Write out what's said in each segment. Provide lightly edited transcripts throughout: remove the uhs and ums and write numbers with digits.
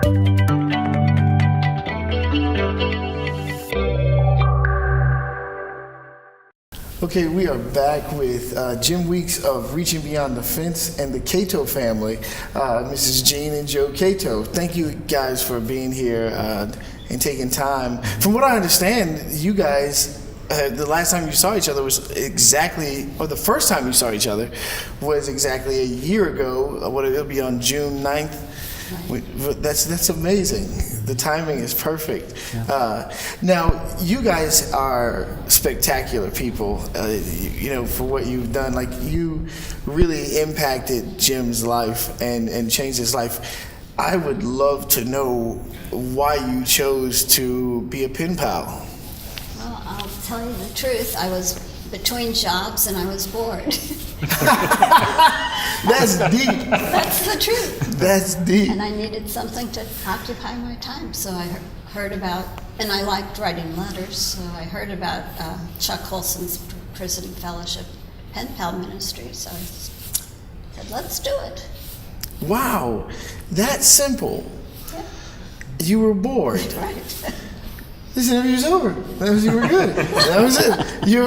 Okay, we are back with Jim Weeks of Reaching Beyond the Fence and the Cato family, Mrs. Jean and Joe Cato. Thank you guys for being here and taking time. From what I understand, you guys, the last time you saw each other was exactly, or the first time you saw each other was exactly a year ago. It'll be on June 9th. That's amazing. The timing is perfect. Yeah. Now, you guys are spectacular people, for what you've done. Like, you really impacted Jim's life and changed his life. I would love to know why you chose to be a pen pal. Well, I'll tell you the truth. I was between jobs and I was bored. That's deep. That's the truth. That's deep. And I needed something to occupy my time, so I heard about, and I liked writing letters, so I heard about Chuck Colson's Prison Fellowship Pen Pal Ministry, so I said, let's do it. Wow, that's simple. Yeah. You were bored. Right. This interview was over. You were good. That was it. You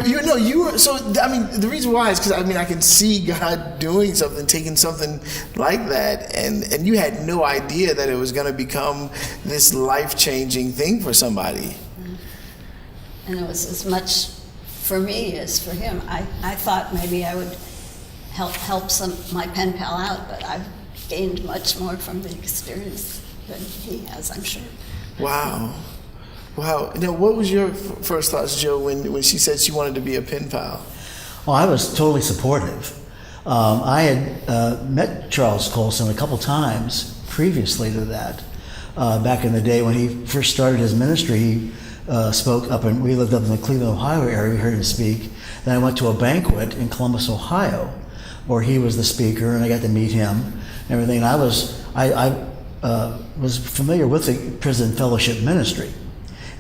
were. So I mean, the reason why is because I can see God doing something, taking something like that, and you had no idea that it was going to become this life-changing thing for somebody. And it was as much for me as for him. I thought maybe I would help my pen pal out, but I've gained much more from the experience than he has, I'm sure. Wow. Wow. Now, what was your first thoughts, Joe, when she said she wanted to be a pen pal? Well, I was totally supportive. I had met Charles Colson a couple times previously to that. Back in the day when he first started his ministry, he spoke we lived up in the Cleveland, Ohio area. We heard him speak. Then I went to a banquet in Columbus, Ohio, where he was the speaker, and I got to meet him and everything. And I was familiar with the Prison Fellowship Ministry.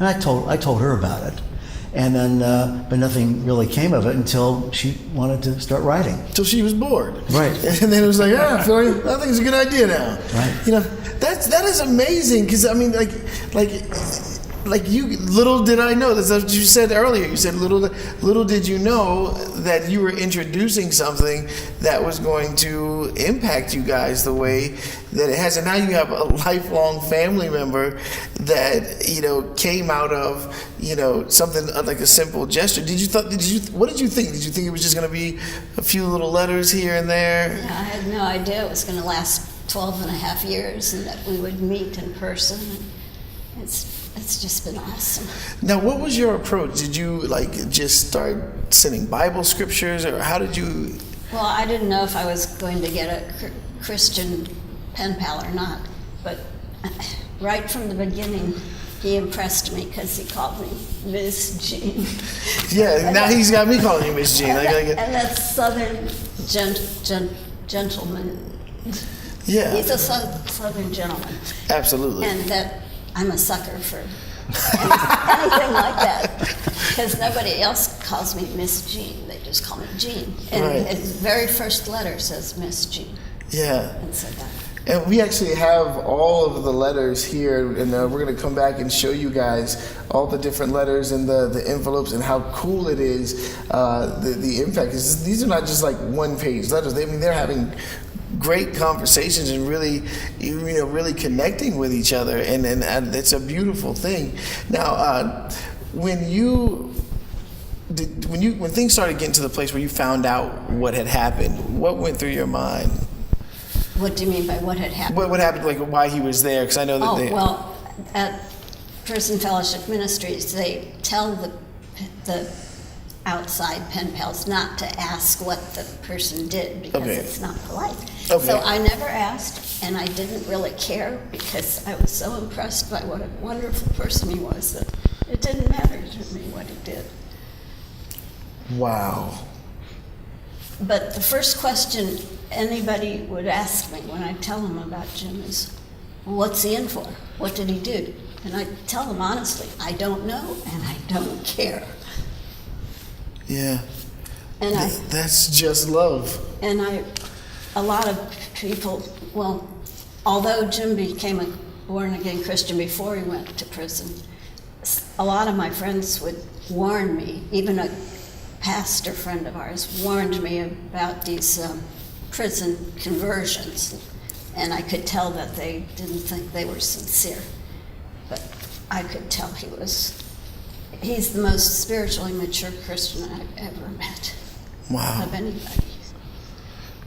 And I told her about it, and then but nothing really came of it until she wanted to start writing. Until she was bored, right? And then it was like, I think it's a good idea now, right? That is amazing, because I mean, like you, little did I know. That's what you said earlier. You said little did you know that you were introducing something that was going to impact you guys the way that it has. And now you have a lifelong family member that, came out of, something like a simple gesture. What did you think? Did you think it was just going to be a few little letters here and there? Yeah, I had no idea it was going to last 12 and a half years and that we would meet in person. It's just been awesome. Now, what was your approach? Did you just start sending Bible scriptures, or how did you? Well, I didn't know if I was going to get a Christian pen pal or not, but right from the beginning, he impressed me because he called me Miss Jean. Yeah, now he's got me calling you Miss Jean. And that's Southern gentleman. Yeah. He's a Southern gentleman. Absolutely. And that I'm a sucker for anything like that, because nobody else calls me Miss Jean. They just call me Jean. And his very first letter says Miss Jean. Yeah. And so that. And we actually have all of the letters here, and we're going to come back and show you guys all the different letters and the envelopes and how cool it is, the impact. These are not just like one-page letters. They're having great conversations and really connecting with each other, and it's a beautiful thing. Now, when things started getting to the place where you found out what had happened, what went through your mind? What do you mean by what had happened? What happened, like why he was there? Because I know that well, at Prison Fellowship Ministries, they tell the outside pen pals not to ask what the person did because it's not polite. Okay. So I never asked, and I didn't really care because I was so impressed by what a wonderful person he was that it didn't matter to me what he did. Wow. But the first question anybody would ask me when I tell them about Jim is, what's he in for? What did he do? And I tell them honestly, I don't know and I don't care. Yeah. And that's just love. And a lot of people, well, although Jim became a born-again Christian before he went to prison, a lot of my friends would warn me, even a pastor friend of ours warned me about these prison conversions, and I could tell that they didn't think they were sincere. But I could tell he's the most spiritually mature Christian I've ever met. Wow. Of anybody.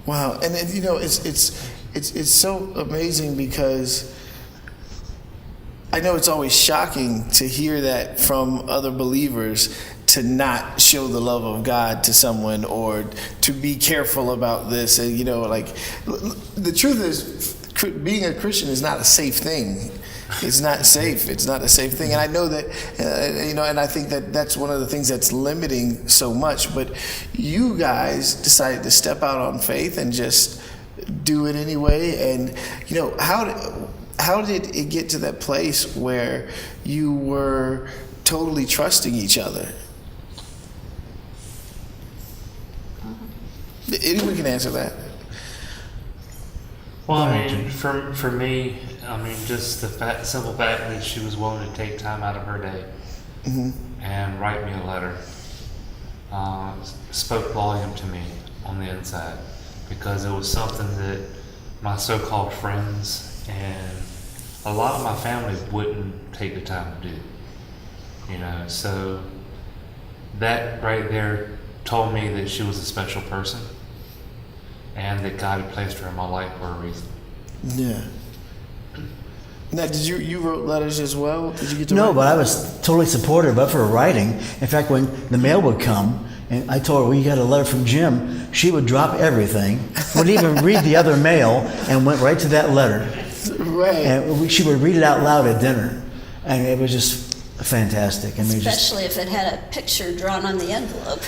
Wow, and it's so amazing because I know it's always shocking to hear that from other believers, to not show the love of God to someone or to be careful about this. And like the truth is, being a Christian is not a safe thing. It's not safe. It's not a safe thing. And I know that, and I think that that's one of the things that's limiting so much. But you guys decided to step out on faith and just do it anyway. And, how did it get to that place where you were totally trusting each other? Anyone can answer that. Well, I mean, for me, just the simple fact that she was willing to take time out of her day and write me a letter spoke volume to me on the inside, because it was something that my so-called friends and a lot of my family wouldn't take the time to do. So that right there told me that she was a special person and that God had placed her in my life for a reason. Yeah. Now, did you wrote letters as well? Did you get to No, write? but I was totally supportive of her writing. In fact, when the mail would come, and I told her, well, you got a letter from Jim, she would drop everything, wouldn't even read the other mail, and went right to that letter. Right. And she would read it out loud at dinner. And it was just fantastic. Especially if it had a picture drawn on the envelope.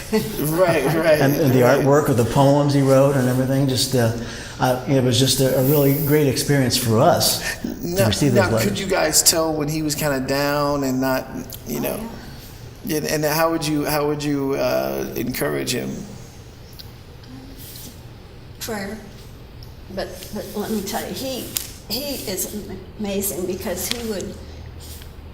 Right. And the artwork of the poems he wrote and everything, it was just a really great experience for us to receive those letters. Could you guys tell when he was kind of down and not, and how would you encourage him? Prayer. But let me tell you, he is amazing, because he would,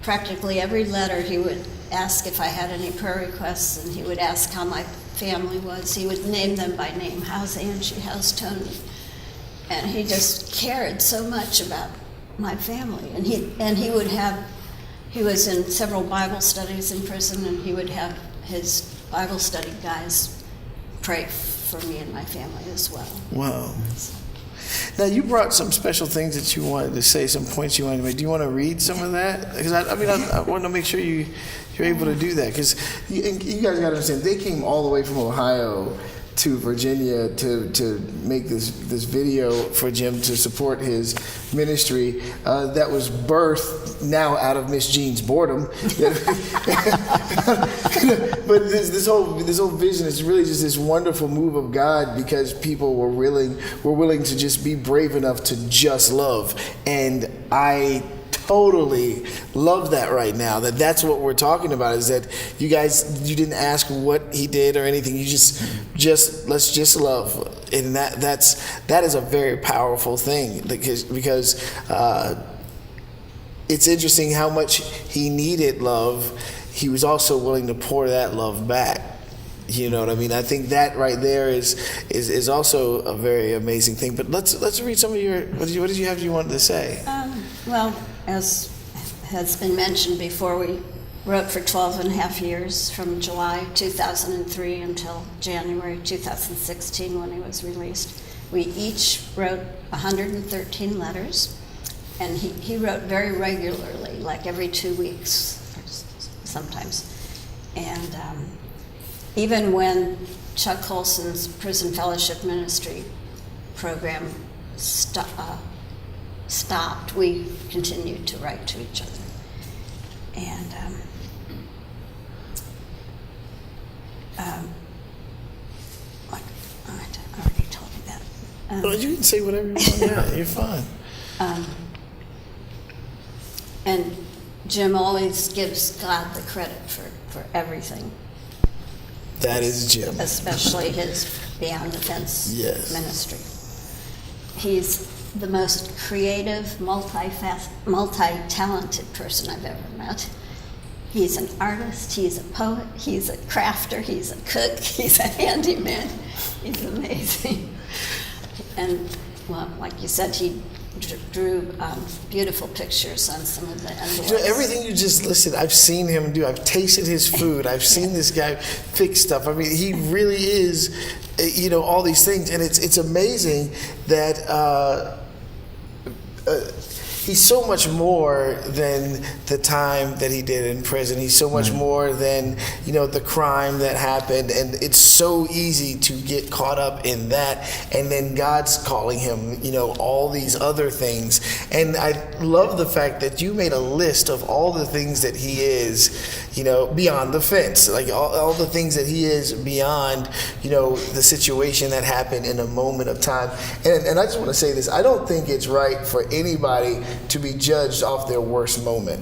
practically every letter, he would ask if I had any prayer requests, and he would ask how my family was. He would name them by name. How's Angie? How's Tony? And he just cared so much about my family. And he was in several Bible studies in prison, and he would have his Bible study guys pray for me and my family as well. Wow. Now, you brought some special things that you wanted to say, some points you wanted to make. Do you want to read some of that? Because I want to make sure you're able to do that. Because you guys got to understand, they came all the way from Ohio to Virginia to make this video for Jim to support his ministry that was birthed now out of Miss Jean's boredom. But this whole vision is really just this wonderful move of God, because people were willing to just be brave enough to just love. And I totally love that right now, that's what we're talking about, is that you didn't ask what he did or anything. You just let's just love. And that is a very powerful thing, because it's interesting how much he needed love. He was also willing to pour that love back. You know what I mean? I think that right there is also a very amazing thing. But let's read some of your, what did you have you wanted to say? Well, as has been mentioned before, we wrote for 12 and a half years, from July 2003 until January 2016 when he was released. We each wrote 113 letters, and he wrote very regularly, like every 2 weeks sometimes. And even when Chuck Colson's Prison Fellowship Ministry program stopped, we continued to write to each other. And like I already told you that. Well, you can say whatever you want. Yeah, you're fine. And Jim always gives God the credit for everything. That is Jim. Especially his Beyond the Fence Yes. ministry. he's the most creative, multi-talented person I've ever met. He's an artist, he's a poet, he's a crafter, he's a cook, he's a handyman. He's amazing. And, well, like you said, he drew beautiful pictures on some of the envelopes. You know, everything you just listed, I've seen him do. I've tasted his food. I've seen this guy fix stuff. I mean, he really is, you know, all these things. And it's amazing that he's so much more than the time that he did in prison. He's so much more than, you know, the crime that happened. And it's so easy to get caught up in that. And then God's calling him, you know, all these other things. And I love the fact that you made a list of all the things that he is, you know, beyond the fence. Like all the things that he is beyond, you know, the situation that happened in a moment of time. And I just want to say this. I don't think it's right for anybody to be judged off their worst moment.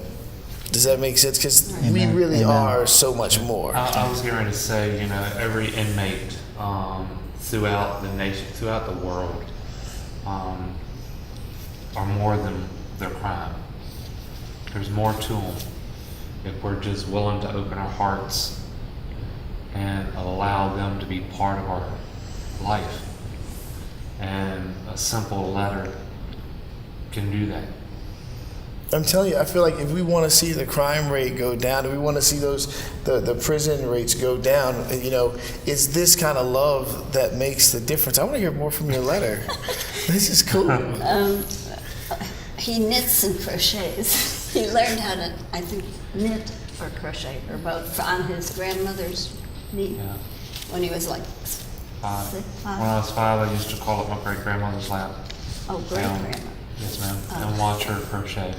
Does that make sense? Because we really are so much more. I was getting ready to say, you know, every inmate throughout the nation, throughout the world, are more than their crime. There's more to them if we're just willing to open our hearts and allow them to be part of our life. And a simple letter can do that. I'm telling you, I feel like if we want to see the crime rate go down, if we want to see the prison rates go down, you know, it's this kind of love that makes the difference. I want to hear more from your letter. This is cool. He knits and crochets. He learned how to, I think, knit or crochet or both on his grandmother's knee when he was like 5. 6, 5. When I was 5, I used to call up my great grandmother's lap. Oh, great-grandma. Yes, ma'am. And watch her crochet.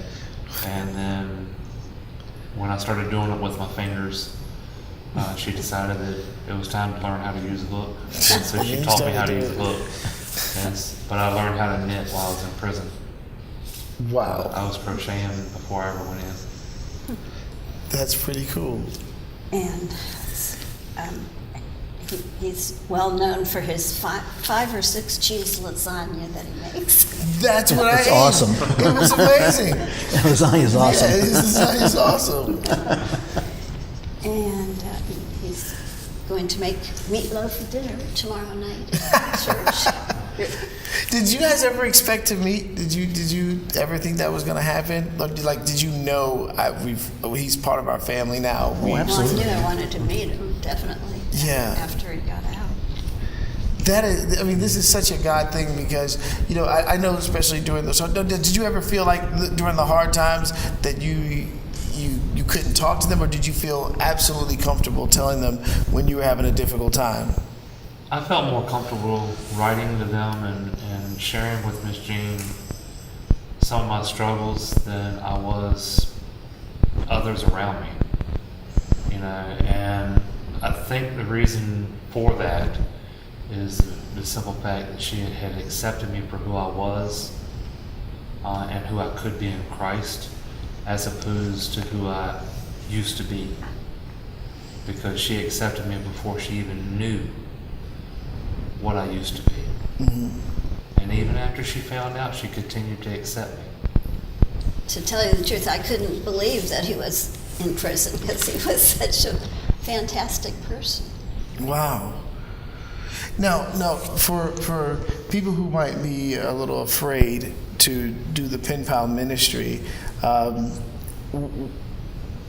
And then when I started doing it with my fingers, she decided that it was time to learn how to use a hook. And so she taught me how to use a hook. But I learned how to knit while I was in prison. Wow. I was crocheting before I ever went in. That's pretty cool. And he's well known for his 5 or 6 cheese lasagna that he makes. That's what That's I ate. awesome. It was amazing. Lasagna is awesome. Yeah, his lasagna is awesome. And he's going to make meatloaf for dinner tomorrow night at church. Did you guys ever expect to meet? Did you ever think that was going to happen? Like, did you know he's part of our family now? Oh, absolutely. Well, I knew I wanted to meet him, definitely. Yeah. After he got out. That is, I mean, this is such a God thing because, you know, I know especially during the, so did you ever feel like during the hard times that you couldn't talk to them, or did you feel absolutely comfortable telling them when you were having a difficult time? I felt more comfortable writing to them and sharing with Miss Jean some of my struggles than I was others around me. You know, and I think the reason for that is the simple fact that she had accepted me for who I was and who I could be in Christ, as opposed to who I used to be. Because she accepted me before she even knew what I used to be. Mm-hmm. And even after she found out, she continued to accept me. To tell you the truth, I couldn't believe that he was in prison because he was such a fantastic person. Wow. Now, for people who might be a little afraid to do the pen pal ministry,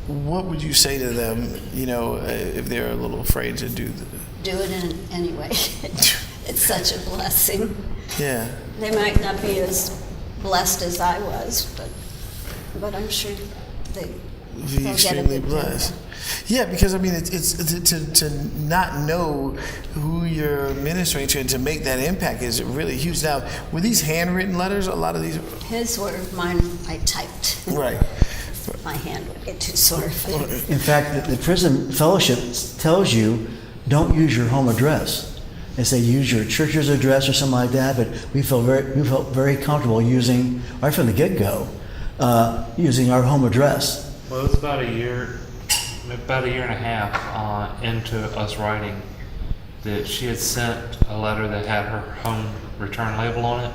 what would you say to them? You know, if they're a little afraid to do Do it in any way. It's such a blessing. Yeah. They might not be as blessed as I was, but I'm sure Be they'll get a extremely good blessed. deal. Yeah, because I mean, it's to not know who you're ministering to and to make that impact is really huge. Now, were these handwritten letters? A lot of these. His were, mine I typed. Right. My hand would get too sore. In fact, the prison fellowship tells you don't use your home address. They say use your church's address or something like that. But we felt very comfortable using right from the get-go, using our home address. Well, it was about a year and a half into us writing that she had sent a letter that had her home return label on it,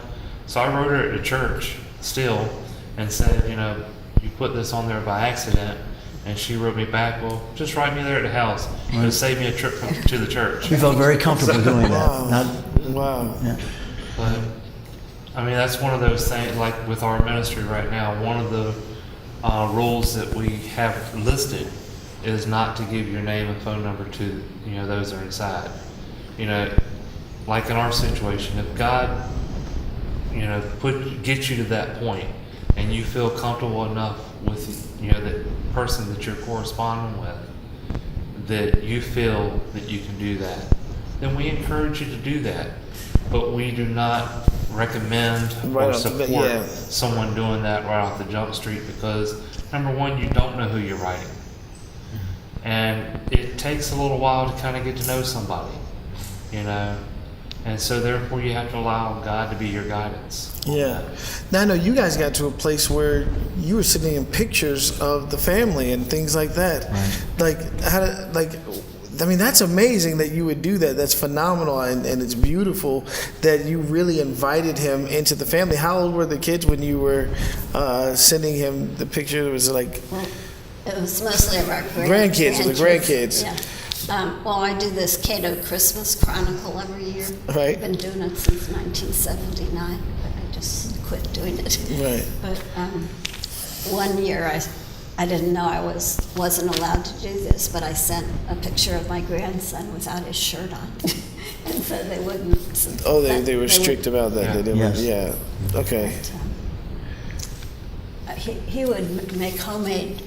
So I wrote her at the church still and said, you know, you put this on there by accident. And she wrote me back, well, just write me there at the house. It'll save me a trip to the church. We felt very comfortable doing that. Wow. Wow. Yeah. But, I mean, that's one of those things, like with our ministry right now, one of the rules that we have listed is not to give your name and phone number to, you know, those that are inside. You know, like in our situation, if God, you know, gets you to that point and you feel comfortable enough with, you know, the person that you're corresponding with, that you feel that you can do that, then we encourage you to do that. But we do not recommend Right or off the bat, support yeah. someone doing that right off the jump street because, number one, you don't know who you're writing. And it takes a little while to kind of get to know somebody, you know. And so therefore you have to allow God to be your guidance. Yeah. Now I know you guys got to a place where you were sending in pictures of the family and things like that. Right. I mean, that's amazing that you would do that. That's phenomenal, and it's beautiful that you really invited him into the family. How old were the kids when you were sending him the picture? Was it like It was mostly of our Grandkids, the grandkids. Yeah. Well, I do this Cato Christmas Chronicle every year. Right. I've been doing it since 1979, but I just quit doing it. Right. But one year I didn't know I wasn't allowed to do this, but I sent a picture of my grandson without his shirt on, and so they wouldn't. Oh, they were strict about that. Yeah. They didn't. Yes. Yeah. Okay. He would make homemade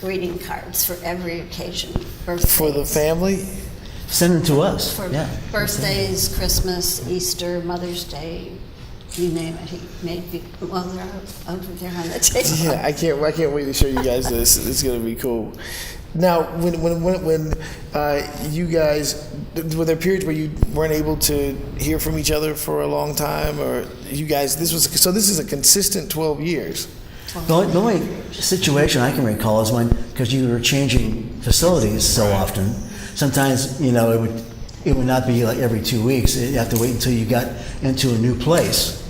greeting cards for every occasion. Birthdays. For the family. Send them to us. For Yeah. birthdays, Christmas, Easter, Mother's Day, you name it. He made. Well, they're over there on the table. Yeah, I can't wait to show you guys this. It's gonna be cool. Now, when you guys, were there periods where you weren't able to hear from each other for a long time, or you guys? This is a consistent 12 years. The only situation I can recall is when, because you were changing facilities so often, sometimes, you know, it would not be like every 2 weeks. You have to wait until you got into a new place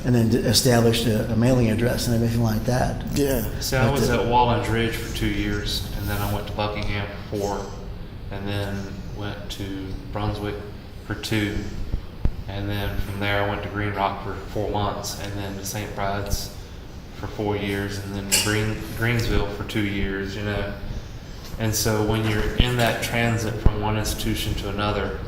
and then established a mailing address and everything like that. Yeah. See, I was at Wallens Ridge for 2 years, and then I went to Buckingham for 4, and then went to Brunswick for 2, and then from there I went to Green Rock for 4 months, and then to St. Bride's for 4 years, and then Greensville for 2 years, you know. And so when you're in that transit from one institution to another,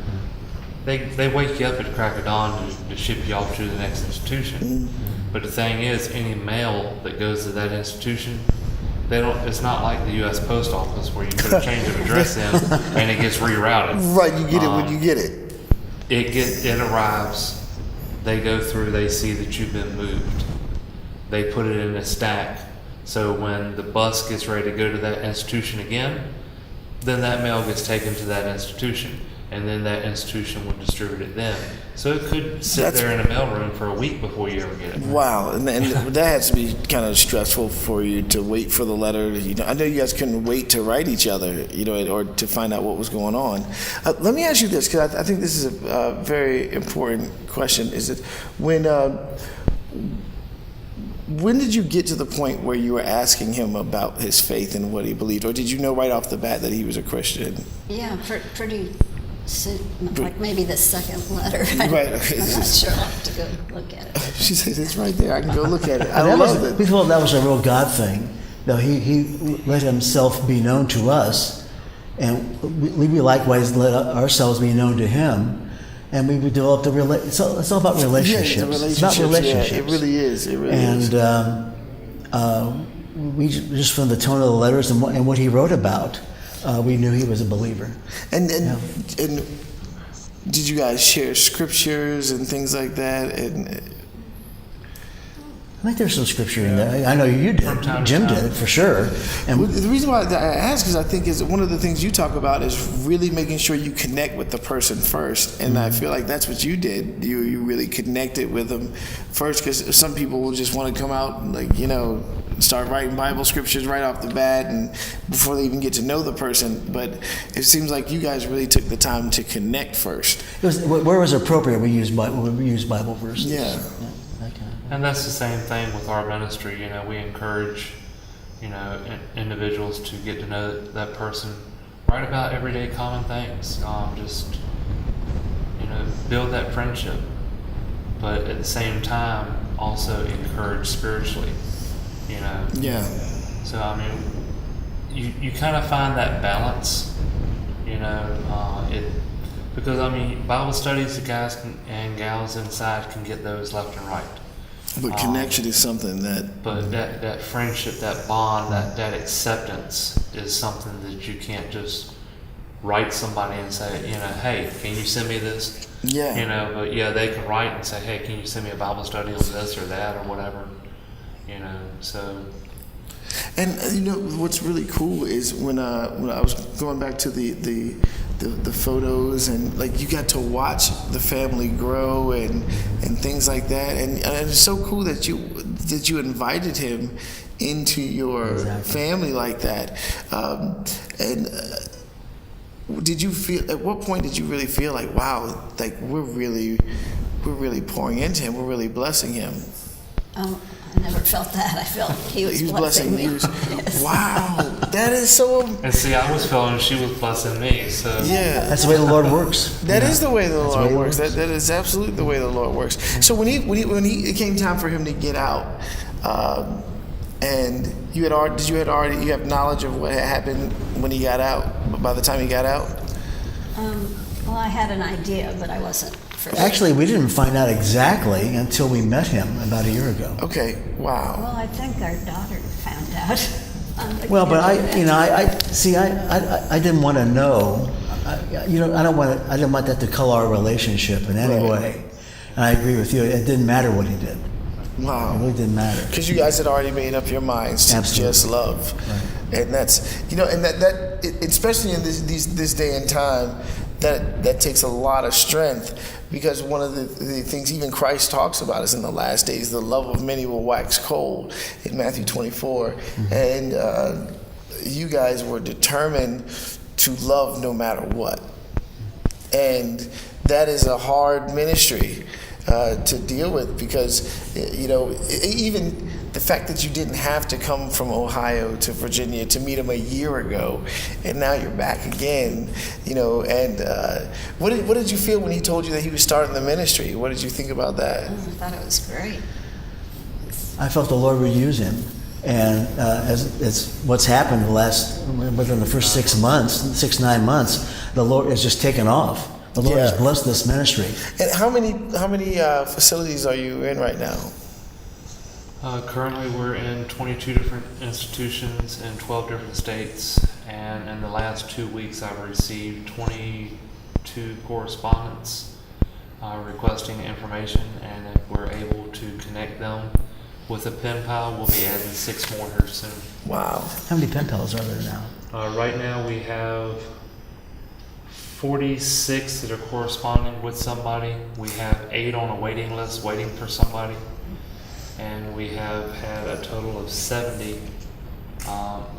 they wake you up at the crack of dawn to ship you off to the next institution. But the thing is, any mail that goes to that institution, it's not like the U.S. Post Office where you put a change of address in and it gets rerouted. Right. You get it when you get it. It arrives, they go through, they see that you've been moved. They put it in a stack. So when the bus gets ready to go to that institution again, then that mail gets taken to that institution, and then that institution would distribute it then. So it could sit there in a mailroom for a week before you ever get it. Wow, and that has to be kind of stressful for you to wait for the letter. You know, I know you guys couldn't wait to write each other, you know, or to find out what was going on. Let me ask you this, because I think this is a very important question. Is it when did you get to the point where you were asking him about his faith and what he believed, or did you know right off the bat that he was a Christian? Yeah, pretty soon, like maybe the second letter. Right. I'm not sure. I'll have to go look at it. She says it's right there. I can go look at it. I That love was, it. we thought that was a real God thing. Though he let himself be known to us, and we likewise let ourselves be known to him. And we would develop it's all about relationships. Yeah, It's about relationships. Yeah, it really is. It really is. And we just from the tone of the letters and what he wrote about, we knew he was a believer. And did you guys share scriptures and things like that? And I think there's some scripture in there. I know you did. From time to Jim time. did it for sure. And the reason why I ask is I think is one of the things you talk about is really making sure you connect with the person first, and I feel like that's what you did. You really connected with them first, because some people will just want to come out and, like, you know, start writing Bible scriptures right off the bat and before they even get to know the person. But it seems like you guys really took the time to connect first. it was, where it was appropriate, we used Bible verses. Yeah. That kind of. And that's the same thing with our ministry. You know, we encourage, you know, individuals to get to know that person, write about everyday common things. Just, you know, build that friendship. But at the same time, also encourage spiritually, you know. Yeah. So, I mean, you kind of find that balance, you know, because, I mean, Bible studies, the guys and gals inside can get those left and right. But connection is something that. But that friendship, that bond, that acceptance is something that you can't just write somebody and say, you know, hey, can you send me this? Yeah. You know, but yeah, they can write and say, hey, can you send me a Bible study on this or that or whatever, you know, so. And you know what's really cool is when I was going back to the photos, and like you got to watch the family grow and things like that, and it's so cool that you invited him into your family like that. Did you feel, at what point did you really feel like, wow, like we're really pouring into him, we're really blessing him? Oh, I never felt that. I felt he was blessing me. Yes. Wow, that is so. And see, I was feeling she was blessing me, so. Yeah, That's the way the Lord works. that is the way the That's the Lord way He works. works. That is absolutely the way the Lord works. So when it came time for him to get out, and you have knowledge of what had happened when he got out. By the time he got out. Well, I had an idea, but I wasn't for sure. Actually, we didn't find out exactly until we met him about a year ago. Okay. Wow. Well, I think our daughter found out. On the Well, but internet. I didn't want to know. I didn't want that to color our relationship in any Right. way. And I agree with you. It didn't matter what he did. It Wow. really didn't matter. Because you guys had already made up your minds to Absolutely. just love, and that's especially in this day and time, that takes a lot of strength. Because one of the things even Christ talks about is in the last days, the love of many will wax cold in Matthew 24. And you guys were determined to love no matter what. And that is a hard ministry to deal with, because, you know, even the fact that you didn't have to come from Ohio to Virginia to meet him a year ago, and now you're back again, you know. And what did you feel when he told you that he was starting the ministry? What did you think about that? I thought it was great. I felt the Lord would use him. And as what's happened within the first 9 months, the Lord has just taken off. The Lord has blessed this ministry. And how many facilities are you in right now? Currently, we're in 22 different institutions in 12 different states, and in the last 2 weeks, I've received 22 correspondents requesting information, and if we're able to connect them with a pen pal, we'll be adding 6 more here soon. Wow. How many pen pals are there now? Right now, we have 46 that are corresponding with somebody. We have 8 on a waiting list waiting for somebody. And we have had a total of 70, counting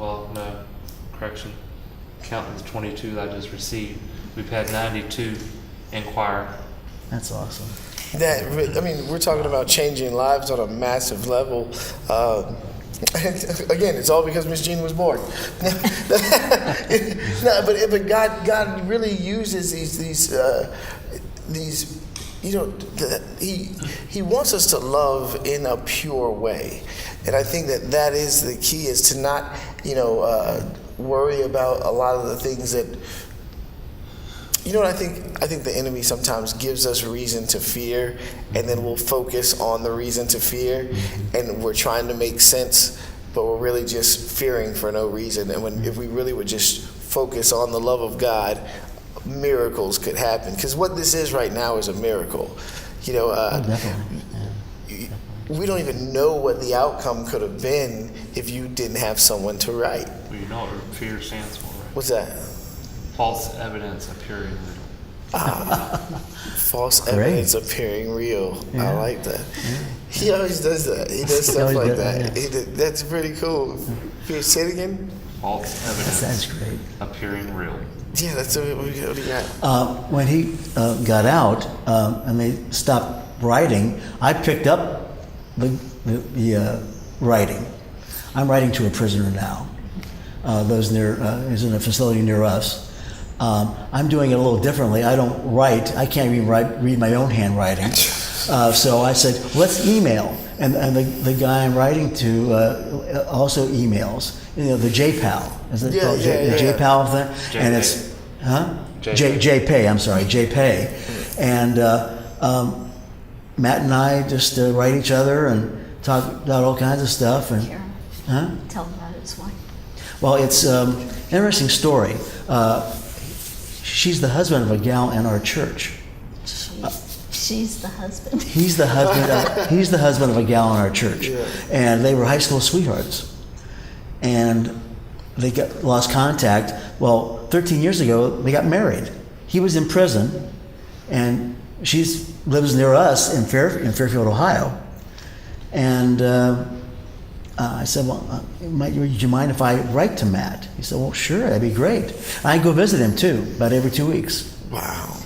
the 22 that I just received, we've had 92 inquire. That's awesome. We're talking about changing lives on a massive level. Again, it's all because Miss Jean was born. No, but God really uses these. You know, he wants us to love in a pure way, and I think that is the key, is to not, worry about a lot of the things that. You know what I think the enemy sometimes gives us reason to fear, and then we'll focus on the reason to fear, and we're trying to make sense, but we're really just fearing for no reason. And if we really would just focus on the love of God, miracles could happen. Because what this is right now is a miracle. Definitely. Yeah. We don't even know what the outcome could have been if you didn't have someone to write. Well, you know what fear stands for, right? What's that? False evidence appearing real. False Great. evidence appearing real. Yeah. I like that. Yeah. He always does that. He does stuff always like does that. that, That's pretty cool. Say it again. False evidence That's great. appearing real. Yeah, that's what we got. When he got out and they stopped writing, I picked up writing. I'm writing to a prisoner now. Those near is in a facility near us. I'm doing it a little differently. I don't write. I can't even read my own handwriting. So I said, let's email. And the guy I'm writing to also emails. You know, the JPAL. Is it called the JPAL thing? And it's, JPay, I'm sorry, JPay. And Matt and I just write each other and talk about all kinds of stuff. And Tell him about his wife. well, it's an interesting story. She's the husband of a gal in our church. She's the husband. He's the husband of a gal in our church, and they were high school sweethearts, and they lost contact. Well, 13 years ago, they got married. He was in prison, and she lives near us in Fairfield, Ohio, and I said, well, would you mind if I write to Matt? He said, well, sure, that'd be great. I go visit him too, about every 2 weeks. Wow.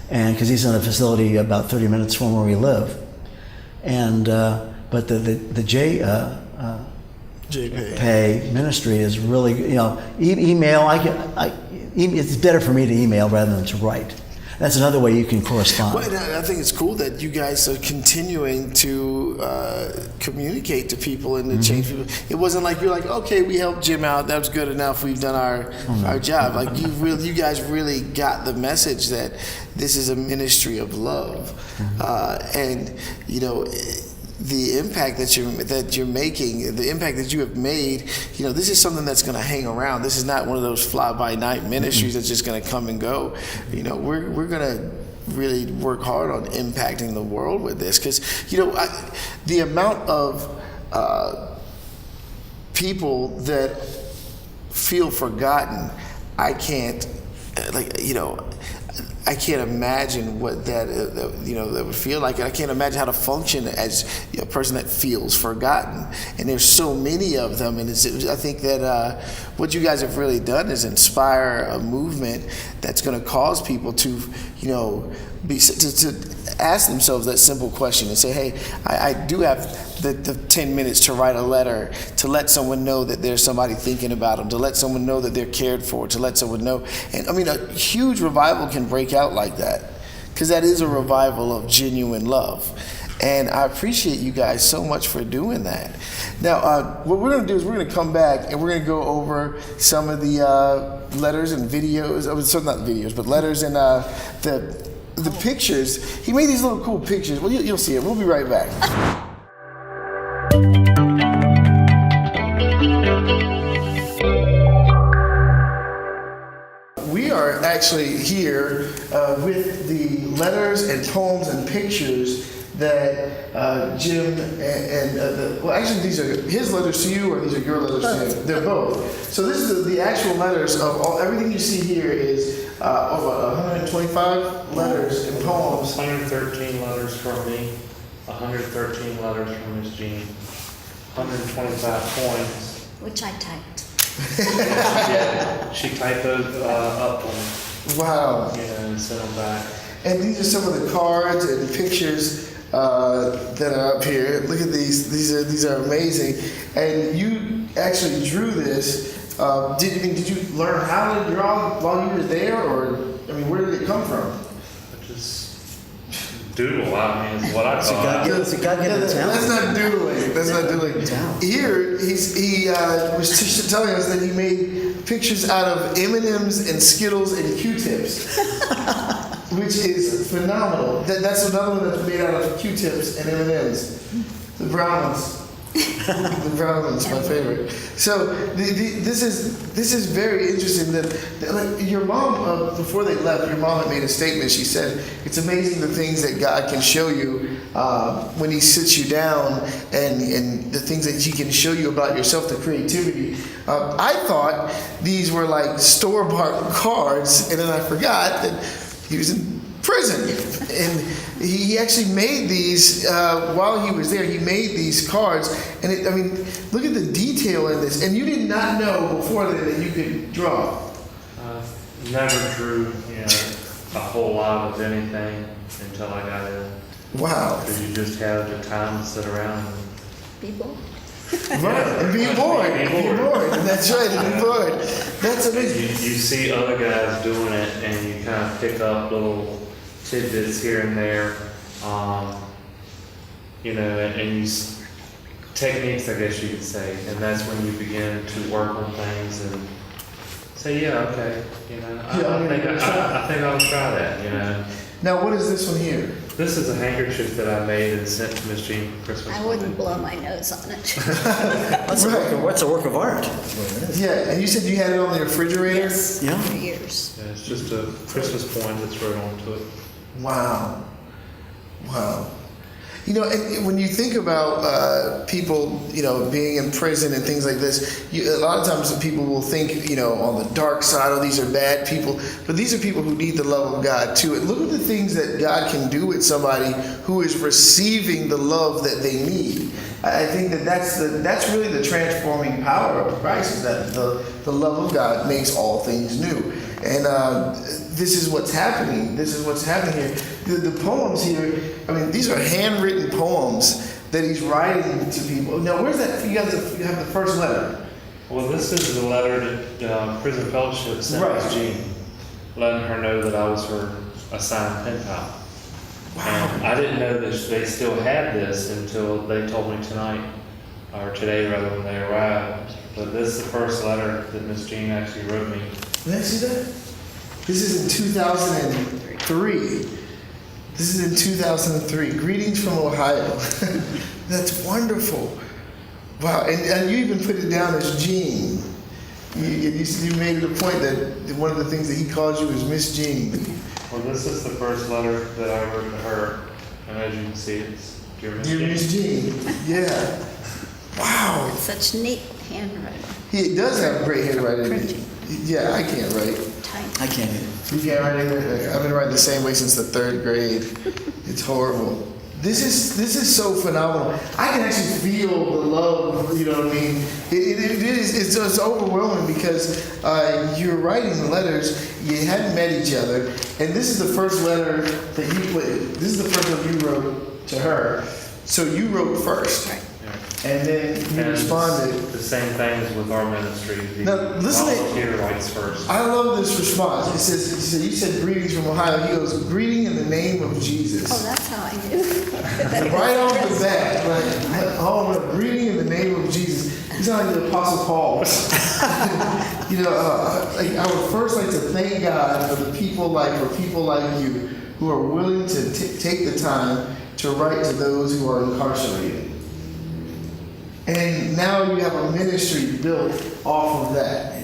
And because he's in a facility about 30 minutes from where we live. And, but the JPay ministry is really, you know, email, it's better for me to email rather than to write. That's another way you can correspond. Well, I think it's cool that you guys are continuing to communicate to people and to change people. It wasn't like you're like, okay, we helped Jim out. That was good enough. We've done our job. Like you guys really got the message that this is a ministry of love, and you know. The impact that you're making, the impact that you have made, you know, this is something that's going to hang around. This is not one of those fly-by-night ministries that's just going to come and go. You know, we're going to really work hard on impacting the world with this, because, you know, the amount of people that feel forgotten, I can't imagine what that that would feel like. I can't imagine how to function as a person that feels forgotten. And there's so many of them. And I think that what you guys have really done is inspire a movement that's going to cause people to, you know, to ask themselves that simple question and say, hey, I do have the 10 minutes to write a letter, to let someone know that there's somebody thinking about them, to let someone know that they're cared for, to let someone know. And I mean, a huge revival can break out like that, because that is a revival of genuine love. And I appreciate you guys so much for doing that. Now, what we're going to do is we're going to come back and we're going to go over some of the letters and videos, not videos, but letters and the pictures. He made these little cool pictures. Well, you'll see it. We'll be right back. We are actually here with the letters and poems and pictures that Jim well, actually, these are his letters to you, or these are your letters to him? They're both. So this is the actual letters of everything you see here is over 125 letters and poems. 113 letters from me, 113 letters from Miss Jean, 125 poems. Which I typed. Yeah, she typed those up and, Wow. and sent them back. And these are some of the cards and pictures that are up here. Look at these. These are amazing. And you actually drew this. Did you learn how to draw while you were there, or where did it come from? I just doodle. I mean, is what I call it. It's a God-given talent. That's not doodling. That's not doodling. Here, he was telling us that he made pictures out of M&Ms and Skittles and Q-tips, which is phenomenal. That's another one that's made out of Q-tips and M&Ms. The brown ones. The brown one's my favorite. So this is very interesting. That your mom, before they left, your mom had made a statement. She said, "It's amazing the things that God can show you when He sits you down, and the things that He can show you about yourself, the creativity." I thought these were like store-bought cards, and then I forgot that he was in prison, and he actually made these while he was there. He made these cards, and look at the detail in this. And you did not know before that you could draw. Never drew, a whole lot of anything until I got in. Wow. Because you just have the time to sit around and People? Right, and be bored. Be Be bored. bored. That's right, and be bored. That's amazing. you see other guys doing it, and you kind of pick up little tidbits here and there, you know, and techniques, I guess you could say, and that's when you begin to work on things and say, yeah, okay, you know, I think I'll try that, you know. Now, what is this one here? This is a handkerchief that I made and sent to Miss Jean for Christmas. I wouldn't blow my nose on it. What's a work of art? Yeah, and you said you had it on the refrigerator? Yes, Yeah. for years. Yeah, it's just a Christmas poem that's wrote onto it. Wow. Wow. You know, and when you think about people, you know, being in prison and things like this, a lot of times people will think, you know, on the dark side, oh, these are bad people. But these are people who need the love of God too. And look at the things that God can do with somebody who is receiving the love that they need. I think that's really the transforming power of Christ, is that the love of God makes all things new. And this is what's happening. This is what's happening here. The poems here, I mean, these are handwritten poems that he's writing to people. Now, where's that? You have the first letter. Well, this is the letter that Prison Fellowship sent Right. Miss Jean, letting her know that I was her assigned pen pal. And I didn't know that they still had this until they told me tonight, or today rather, when they arrived. But this is the first letter that Miss Jean actually wrote me. Did I see that? This is in 2003. This is in 2003. Greetings from Ohio. That's wonderful. Wow, and you even put it down as Jean. You made it a point that one of the things that he calls you is Miss Jean. Well, this is the first letter that I wrote to her. And as you can see, it's Dear Miss Dear Jean. Miss Jean. Yeah. Wow. Such neat handwriting. He does have great handwriting. Printing. Yeah, I can't write. Tiny. I can't either. You can't write either. I've been writing the same way since the 3rd grade. It's horrible. This is so phenomenal. I can actually feel the love. You know what I mean? It's just overwhelming because you're writing letters. You hadn't met each other, and this is the first letter that you put. This is the first letter you wrote to her. So you wrote first, Right. Yeah. and then you And responded. The same thing as with our ministry. The Now, listen to- volunteer writes first. I love this response. It says, you said greetings from Ohio. He goes, greeting in the name of Jesus. Oh, that's how I knew. That Right was off the Chris. bat, like, oh, what a greeting in the name of Jesus. You sound like the Apostle Paul. You know, I would first like to thank God for people like you who are willing to take the time to write to those who are incarcerated. And now you have a ministry built off of that,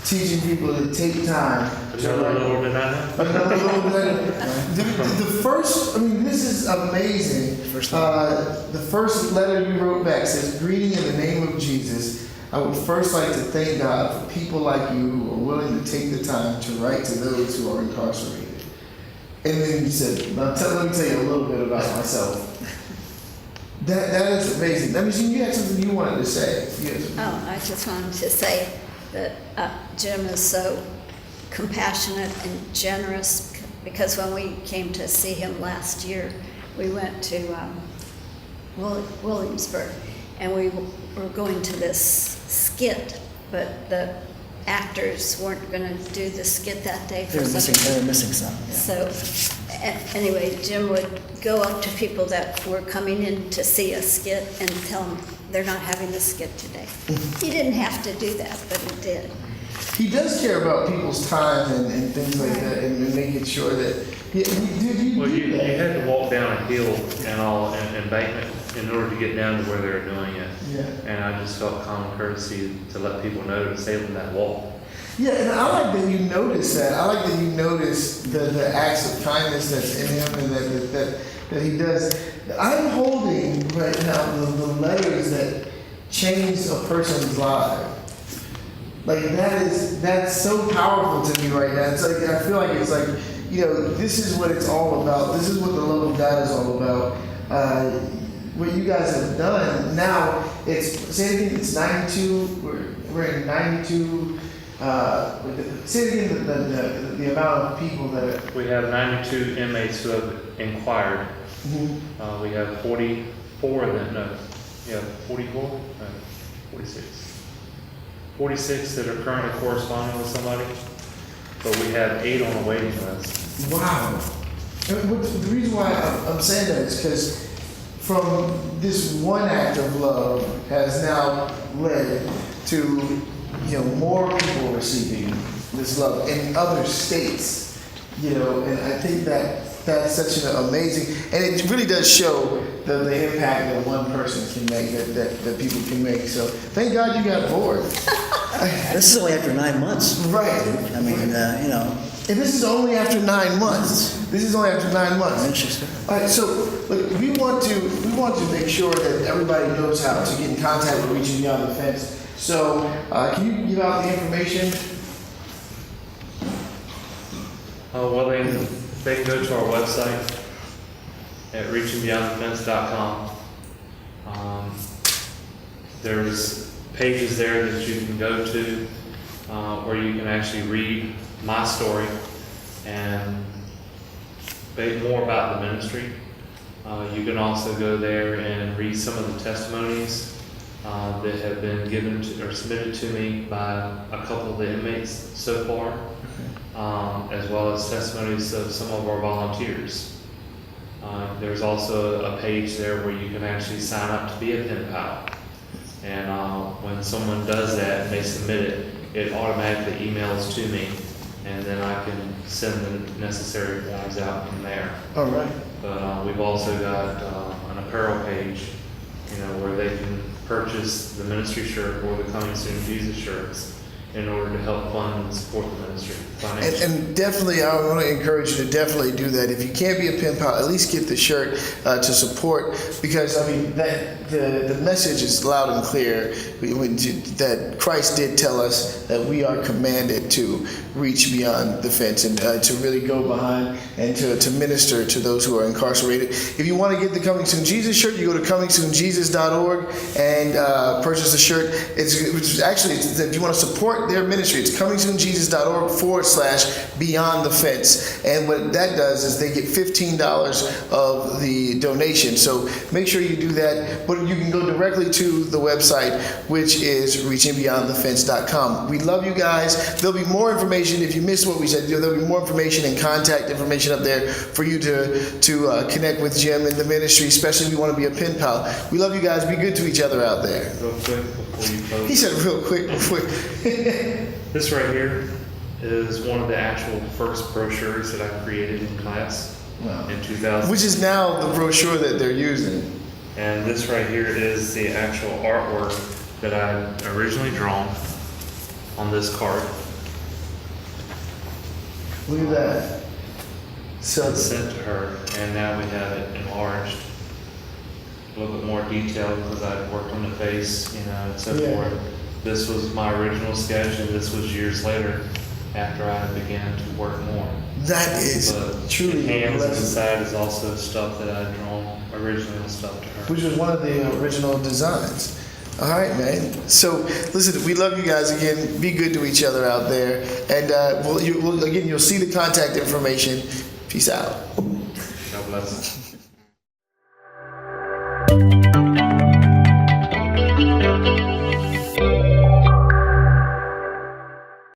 teaching people to take time to Another write. little bit I know. Another little bit. The first, I mean, this is amazing. The first letter you wrote back says, greeting in the name of Jesus. I would first like to thank God for people like you who are willing to take the time to write to those who are incarcerated. And then you said, let me tell you a little bit about myself. That is amazing. That means you had something you wanted to say. Yes. Oh, I just wanted to say that Jim is so compassionate and generous, because when we came to see him last year, we went to Williamsburg, and we were going to this skit, but the actors weren't going to do the skit that day for some They were missing some. Yeah. So, anyway, Jim would go up to people that were coming in to see a skit and tell them they're not having the skit today. He didn't have to do that, but he did. He does care about people's time and things like that, and making sure that. Yeah, you Well, do you that. had to walk down a hill and all an embankment in order to get down to where they were doing it. Yeah. And I just felt common courtesy to let people know to save them that walk. Yeah, and I like that you notice that. I like that you notice the acts of kindness that's in him and that he does. I'm holding right now the letters that change a person's life. Like that's so powerful to me right now. It's like I feel like it's like, you know, this is what it's all about. This is what the love of God is all about. What you guys have done now, say it again, it's 92. We're in 92. Say it again, the amount of people that are. We have 92 inmates who have inquired We have 44 of them, no, yeah, 44? No, 46. 46 that are currently corresponding with somebody, but we have 8 on the waiting list. Wow. The reason why I'm saying that is because from this one act of love has now led to, more people receiving this love in other states, and I think that's such an amazing, and it really does show the impact that one person can make, that people can make. So thank God you got bored. This is only after 9 months. Right. I mean, And this is only after 9 months. This is only after 9 months. Interesting. All right, so look, we want to make sure that everybody knows how to get in contact with Reaching Beyond the Fence. So can you give out the information? Well, they can go to our website at reachingbeyondthefence.com. There's pages there that you can go to where you can actually read my story and more about the ministry. You can also go there and read some of the testimonies that have been given to, or submitted to me by a couple of the inmates so far, as well as testimonies of some of our volunteers. There's also a page there where you can actually sign up to be a pen pal. And when someone does that and they submit it, it automatically emails to me, and then I can send the necessary forms out from there. All right. But we've also got an apparel page, where they can purchase the ministry shirt or the Coming Soon Jesus shirts in order to help fund and support the ministry financially. And definitely, I want to encourage you to definitely do that. If you can't be a pen pal, at least get the shirt to support, because the message is loud and clear that Christ did tell us that we are commanded to reach beyond the fence and to really go behind and to minister to those who are incarcerated. If you want to get the Coming Soon Jesus shirt, you go to comingsoonjesus.org and purchase the shirt. If you want to support their ministry, it's comingsoonjesus.org/beyond the fence. And what that does is they get $15 of the donation. So make sure you do that. But you can go directly to the website, which is reachingbeyondthefence.com. We love you guys. There'll be more information if you missed what we said. There'll be more information and contact information up there for you to connect with Jim and the ministry, especially if you want to be a pen pal. We love you guys. Be good to each other out there. Real quick before you close. He said real quick before. This right here is one of the actual first brochures that I created in class in 2000. Which is now the brochure that they're using. And this right here is the actual artwork that I originally drawn on this card. Look at that. So It's sent to her, and now we have it enlarged, a little bit more detailed because I worked on the face, and so Yeah. forth. This was my original sketch, and this was years later after I began to work more. that is But truly the hands impressive. inside is also stuff that I drawn originally and stuff to her. Which was one of the original designs. All right, man. So listen, we love you guys again. Be good to each other out there, and you'll see the contact information. Peace out. God bless.